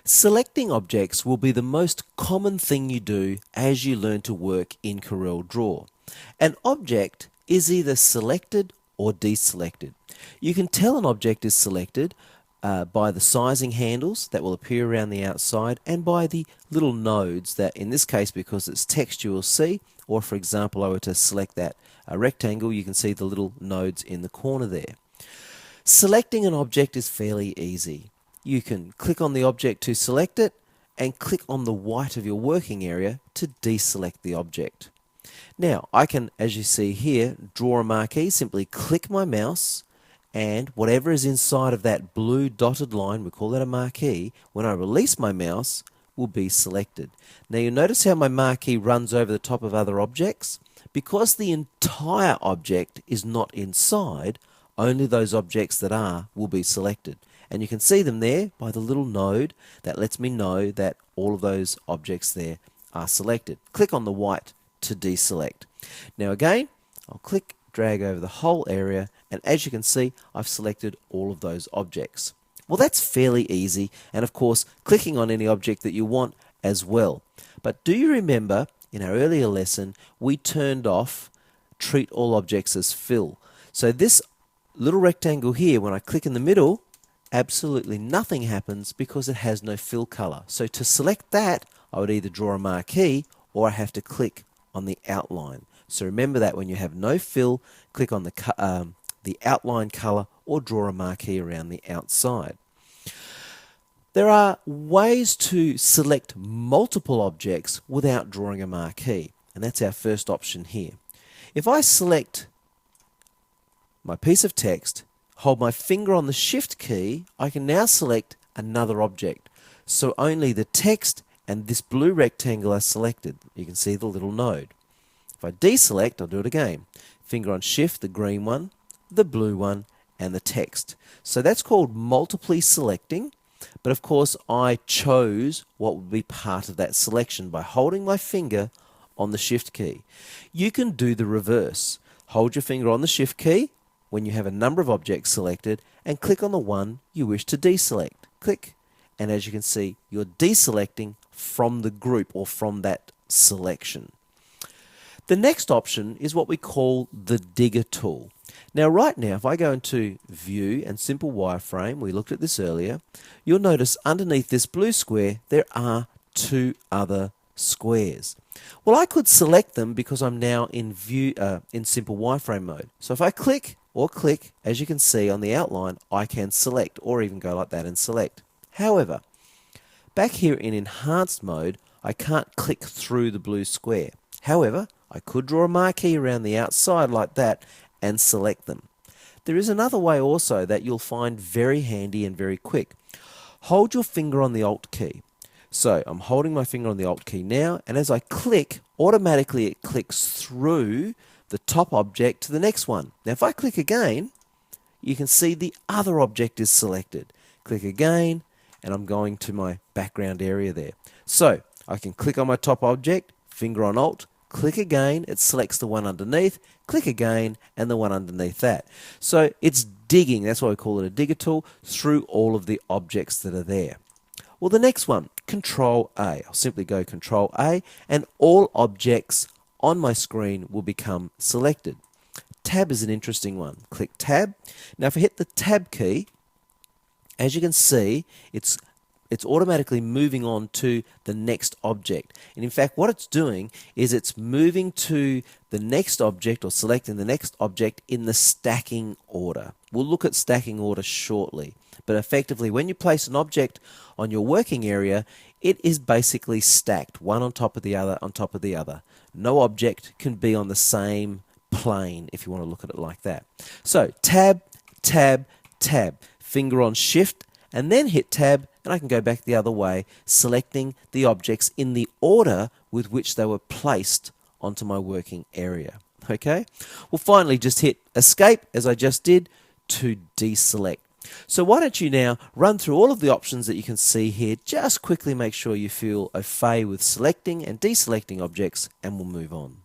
Selecting objects will be the most common thing you do as you learn to work in CorelDraw. An object is either selected or deselected. You can tell an object is selected by the sizing handles that will appear around the outside and by the little nodes that, in this case, because it's text, you will see, or for example I were to select that rectangle, you can see the little nodes in the corner there. Selecting an object is fairly easy. You can click on the object to select it and click on the white of your working area to deselect the object. Now I can, as you see here, draw a marquee. Simply click my mouse and whatever is inside of that blue dotted line, we call that a marquee, when I release my mouse will be selected. Now you'll notice how my marquee runs over the top of other objects. Because the entire object is not inside, only those objects that are will be selected. And you can see them there by the little node that lets me know that all of those objects there are selected. Click on the white to deselect. Now again, I'll click, drag over the whole area, and as you can see, I've selected all of those objects. Well, that's fairly easy, and of course, clicking on any object that you want as well. But do you remember in our earlier lesson, we turned off treat all objects as fill. So this little rectangle here, when I click in the middle, absolutely nothing happens because it has no fill color. So to select that, I would either draw a marquee or I have to click on the outline. So remember that when you have no fill, click on the outline color or draw a marquee around the outside. There are ways to select multiple objects without drawing a marquee, and that's our first option here. If I select my piece of text, hold my finger on the Shift key, I can now select another object. So only the text and this blue rectangle are selected. You can see the little node. If I deselect, I'll do it again. Finger on Shift, the green one, the blue one, and the text. So that's called multiply selecting. But of course, I chose what would be part of that selection by holding my finger on the Shift key. You can do the reverse. Hold your finger on the Shift key when you have a number of objects selected and click on the one you wish to deselect. Click, and as you can see, you're deselecting from the group or from that selection. The next option is what we call the digger tool. Now right now, if I go into View and Simple Wireframe, we looked at this earlier, you'll notice underneath this blue square there are two other squares. Well, I could select them because I'm now in Simple Wireframe mode. So if I click, as you can see on the outline, I can select or even go like that and select. However, back here in Enhanced mode, I can't click through the blue square. However, I could draw a marquee around the outside like that and select them. There is another way also that you'll find very handy and very quick. Hold your finger on the Alt key. So I'm holding my finger on the Alt key now, and as I click, automatically it clicks through the top object to the next one. Now if I click again, you can see the other object is selected. Click again, and I'm going to my background area there. So I can click on my top object, finger on Alt, click again, it selects the one underneath, click again, and the one underneath that. So it's digging, that's why we call it a digger tool, through all of the objects that are there. Well, the next one, Control A. I'll simply go Control A, and all objects on my screen will become selected. Tab is an interesting one. Click Tab. Now if I hit the Tab key, as you can see, it's automatically moving on to the next object. And in fact, what it's doing is it's moving to the next object or selecting the next object in the stacking order. We'll look at stacking order shortly. But effectively, when you place an object on your working area, it is basically stacked, one on top of the other on top of the other. No object can be on the same plane if you want to look at it like that. So Tab, Tab, Tab. Finger on Shift and then hit Tab, and I can go back the other way, selecting the objects in the order with which they were placed onto my working area. Okay? Well, finally, just hit Escape, as I just did, to deselect. So why don't you now run through all of the options that you can see here, just quickly make sure you feel au fait with selecting and deselecting objects, and we'll move on.